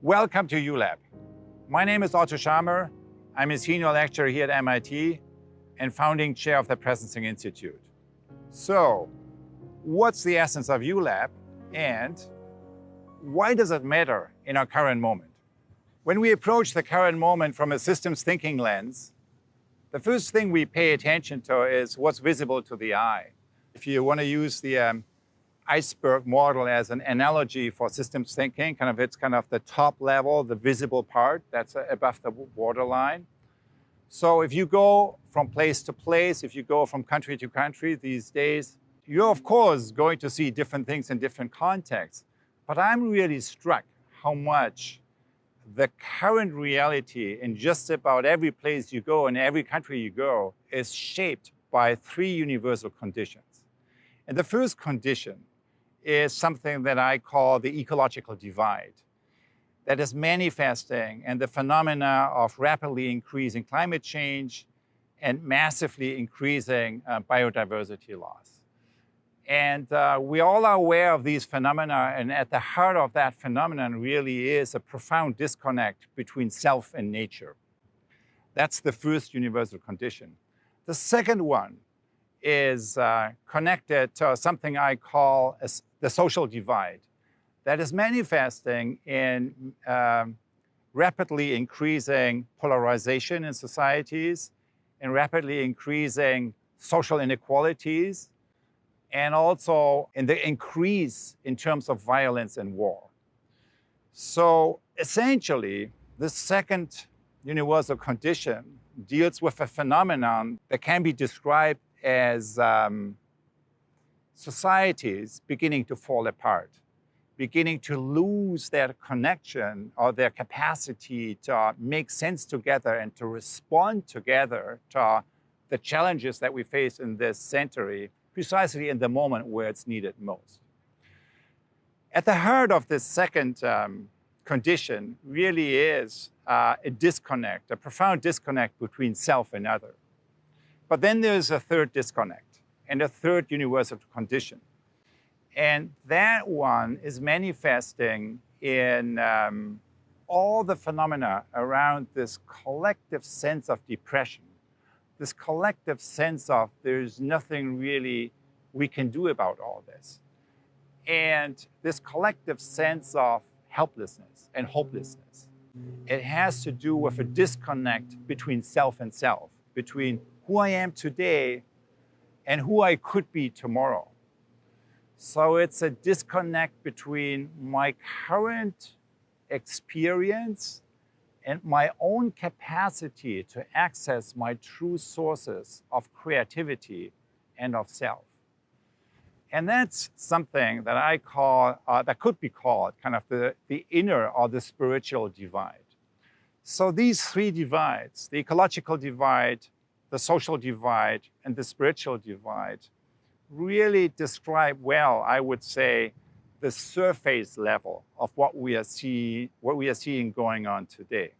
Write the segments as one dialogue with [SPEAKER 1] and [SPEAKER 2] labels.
[SPEAKER 1] Welcome to ULab. My name is Otto Scharmer. I'm a senior lecturer here at MIT and founding chair of the Presencing Institute. So, what's the essence of ULab and why does it matter in our current moment? When we approach the current moment from a systems thinking lens, the first thing we pay attention to is what's visible to the eye. If you want to use the iceberg model as an analogy for systems thinking, it's the top level, the visible part that's above the waterline. So if you go from place to place, if you go from country to country these days, you're of course going to see different things in different contexts. But I'm really struck how much the current reality in just about every place you go, in every country you go, is shaped by three universal conditions. And the first condition is something that I call the ecological divide, that is manifesting in the phenomena of rapidly increasing climate change and massively increasing biodiversity loss. And we all are aware of these phenomena, and at the heart of that phenomenon really is a profound disconnect between self and nature. That's the first universal condition. The second one is connected to something I call the social divide, that is manifesting in rapidly increasing polarization in societies, in rapidly increasing social inequalities, and also in the increase in terms of violence and war. So essentially, the second universal condition deals with a phenomenon that can be described as societies beginning to fall apart, beginning to lose their connection or their capacity to make sense together and to respond together to the challenges that we face in this century, precisely in the moment where it's needed most. At the heart of this second condition really is a disconnect, a profound disconnect between self and other. But then there's a third disconnect and a third universal condition. And that one is manifesting in all the phenomena around this collective sense of depression, this collective sense of there's nothing really we can do about all this. And this collective sense of helplessness and hopelessness. It has to do with a disconnect between self and self, between who I am today and who I could be tomorrow. So it's a disconnect between my current experience and my own capacity to access my true sources of creativity and of self. And that's something that I call, that could be called the inner or the spiritual divide. So these three divides, the ecological divide, the social divide, and the spiritual divide, really describe well, I would say, the surface level of what we are seeing going on today.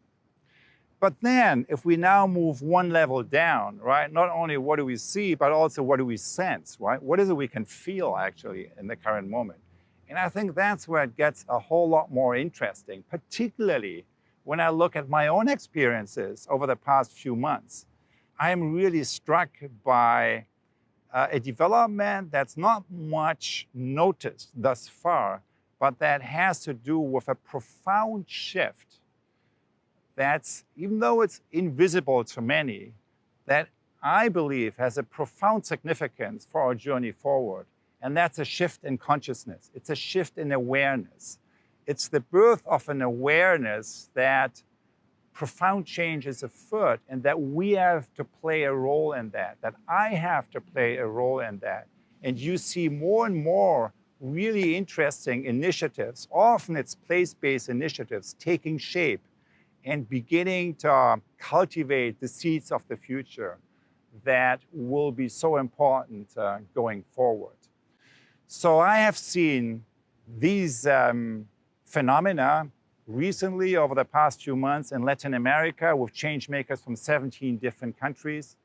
[SPEAKER 1] But then, if we now move one level down, right, not only what do we see, but also what do we sense, right? What is it we can feel actually in the current moment? And I think that's where it gets a whole lot more interesting, particularly when I look at my own experiences over the past few months. I am really struck by a development that's not much noticed thus far, but that has to do with a profound shift that's, even though it's invisible to many, that I believe has a profound significance for our journey forward. And that's a shift in consciousness. It's a shift in awareness. It's the birth of an awareness that profound change is afoot and that we have to play a role in that I have to play a role in that. And you see more and more really interesting initiatives, often it's place-based initiatives, taking shape and beginning to cultivate the seeds of the future that will be so important going forward. So I have seen these phenomena recently over the past few months in Latin America with change makers from 17 different countries.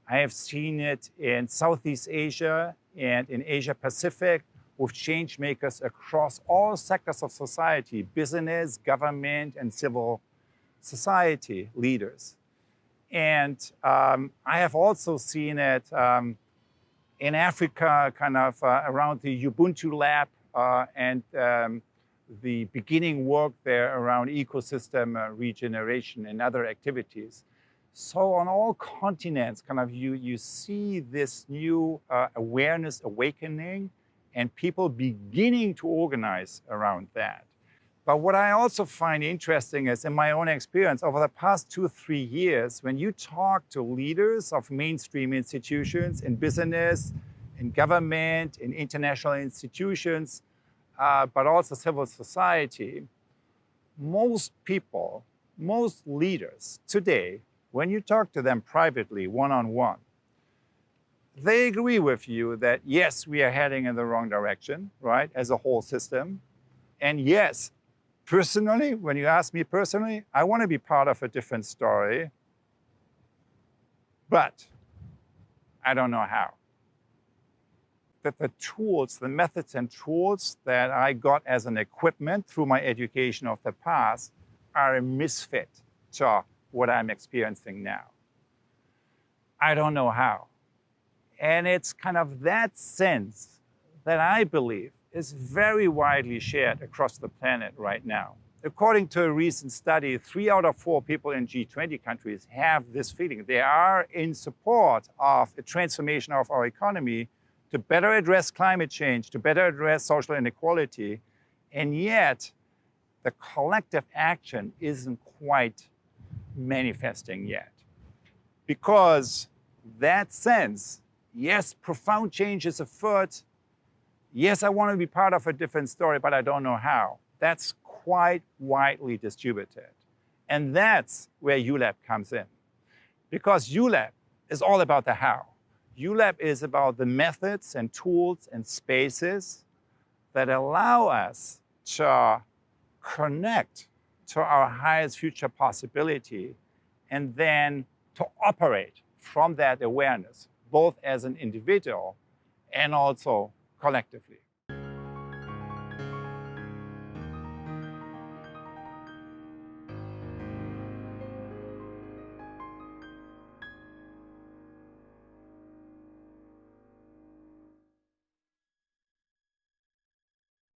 [SPEAKER 1] I have seen it in Southeast Asia and in Asia Pacific with change makers across all sectors of society, business, government, and civil society leaders. And I have also seen it in Africa, kind of around the Ubuntu Lab and the beginning work there around ecosystem regeneration and other activities. So on all continents, kind of you see this new awareness awakening and people beginning to organize around that. But what I also find interesting is in my own experience over the past 2-3 years, when you talk to leaders of mainstream institutions in business, in government, in international institutions, but also civil society, most people, most leaders today, when you talk to them privately, one-on-one, they agree with you that yes, we are heading in the wrong direction, right, as a whole system. And yes, personally, when you ask me personally, I want to be part of a different story, but I don't know how. That the tools, the methods and tools that I got as an equipment through my education of the past are a misfit to what I'm experiencing now. I don't know how. And it's kind of that sense that I believe is very widely shared across the planet right now. According to a recent study, 3 out of 4 people in G20 countries have this feeling. They are in support of a transformation of our economy to better address climate change, to better address social inequality, and yet the collective action isn't quite manifesting yet. Because that sense, yes, profound change is afoot, yes, I want to be part of a different story, but I don't know how. That's quite widely distributed. And that's where ULAB comes in. Because ULAB is all about the how. ULAB is about the methods and tools and spaces that allow us to connect to our highest future possibility and then to operate from that awareness, both as an individual and also collectively.